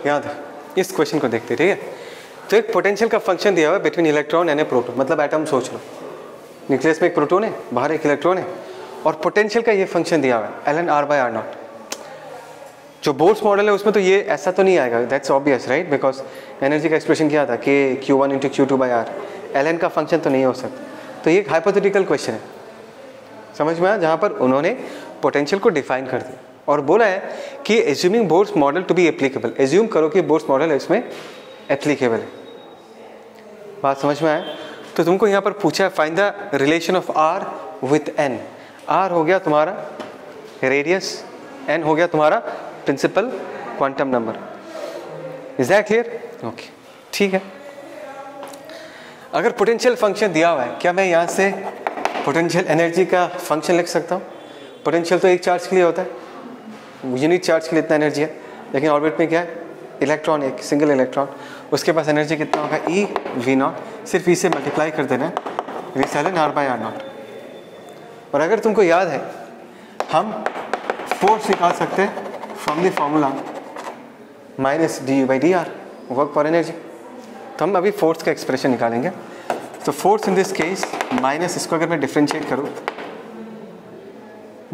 याद है, इस क्वेश्चन को देखते, ठीक है। तो एक पोटेंशियल का फंक्शन दिया हुआ है between electron and A proton, मतलब एटम सोच लो, न्यूक्लियस में एक प्रोटॉन है, बाहर एक इलेक्ट्रॉन है, और पोटेंशियल का ये फंक्शन दिया हुआ है ln r/r0। जो बोर्स मॉडल है उसमें तो ये ऐसा तो नहीं आएगा, that's obvious right, because energy का एक्सप्रेशन क्या था, k q1 × q2/r, ln का फंक्शन तो नहीं हो सकता। तो ये एक हाइपोथेटिकल क्वेश्चन है, समझ में आया, जहाँ पर उन्होंने पोटेंशियल को डिफाइन कर दिया और बोला है कि assuming Bohr's model to be applicable, assume करो कि बोर्स मॉडल है इसमें एप्लीकेबल है। बात समझ में आया। तो तुमको यहाँ पर पूछा है find the relation of r with n। r हो गया तुम्हारा रेडियस, n हो गया तुम्हारा principal quantum number. Is that clear? Okay, ठीक है। अगर पोटेंशियल फंक्शन दिया हुआ है, क्या मैं यहाँ से पोटेंशियल एनर्जी का फंक्शन लिख सकता हूँ? पोटेंशियल तो एक चार्ज के लिए होता है, यूनिट चार्ज के लिए इतना एनर्जी है, लेकिन ऑर्बिट में क्या है, इलेक्ट्रॉन, एक सिंगल इलेक्ट्रॉन, उसके पास एनर्जी कितना होगा, e(v0), सिर्फ इसे मल्टीप्लाई कर देना है ln r/r0। और अगर तुमको याद है, हम फोर्स निकाल सकते हैं from the formula -du/dr, work पर एनर्जी। तो हम अभी फोर्स का एक्सप्रेशन निकालेंगे। तो force in this case minus, इसको अगर मैं डिफ्रेंशिएट करूँ,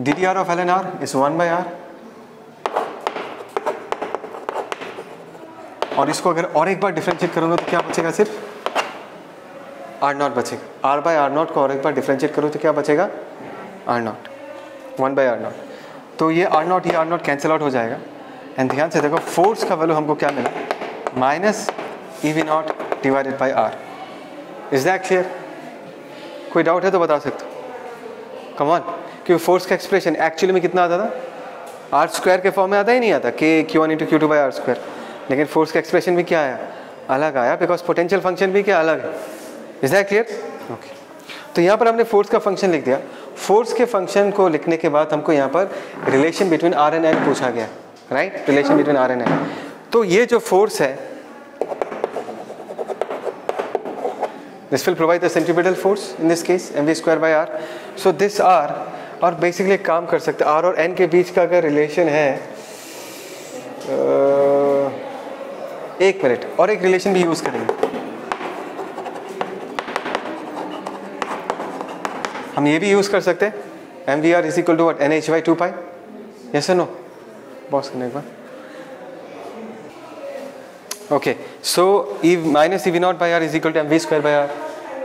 ddr of ln r is 1/r, और इसको अगर और एक बार डिफ्रेंशिएट करूँगा तो क्या बचेगा, सिर्फ r0 बचेगा। r/r0 को और एक बार डिफ्रेंशिएट करूँ तो क्या बचेगा, r0, 1/r0। तो ये r0 ये r0 कैंसिल आउट हो जाएगा। एंड ध्यान से देखो, फोर्स का वैल्यू हमको क्या मिला, -ev0/r। Is that clear? कोई डाउट है तो बता सकते हो, कम ऑन। क्योंकि फोर्स का एक्सप्रेशन एक्चुअली में कितना आता था, r² के फॉर्म में आता ही नहीं आता, k q1 × q2/r²। लेकिन फोर्स का एक्सप्रेशन भी क्या आया, अलग आया, बिकॉज पोटेंशियल फंक्शन भी क्या अलग है। Is that clear? ओके। तो यहाँ पर हमने फोर्स का फंक्शन लिख दिया। फोर्स के फंक्शन को लिखने के बाद हमको यहाँ पर relation between r and n पूछा गया, right, relation between r and n। तो ये जो फोर्स है, this will provide the centripetal force, in this case mv²/r। So this r, और बेसिकली एक काम कर सकते, r और n के बीच का अगर रिलेशन है, एक मिनट, और एक रिलेशन भी यूज करेंगे। हम ये भी यूज कर सकते हैं, mvr is equal to what, nh/2π। Yes और नो? बॉस करने एक बार। Okay, so -ev0/r is equal to mv²/r।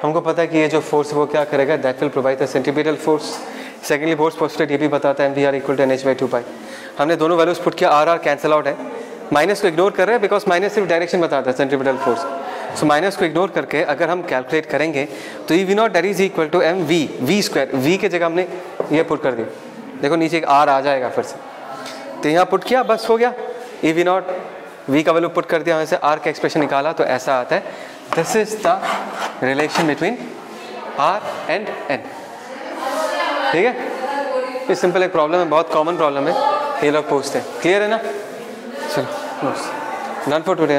हमको पता है कि ये जो फोर्स है वो क्या करेगा, that will provide the centripetal force. Secondly force posted ये भी बताता है mvr इक्वल टू nh/2π। हमने दोनों वैल्यूज पुट किया, r कैंसिल आउट है, माइनस को इग्नोर कर रहे हैं बिकॉज माइनस सिर्फ डायरेक्शन बताता है सेंट्रीपिटल फोर्स। सो माइनस को इग्नोर करके अगर हम कैलकुलेट करेंगे तो ev0 that is equal to mv², v के जगह हमने ये पुट कर दिया, देखो नीचे एक r आ जाएगा फिर से, तो यहाँ पुट किया, बस हो गया। ev0 v का वैल्यू पुट कर दिया, वहाँ से r का एक्सप्रेशन निकाला, तो ऐसा आता है। This is the relation between r and n। ठीक है, ये सिंपल एक प्रॉब्लम है, बहुत कॉमन प्रॉब्लम है, ये लोग पूछते हैं। क्लियर है ना? चलो, नॉट फॉर टुडे।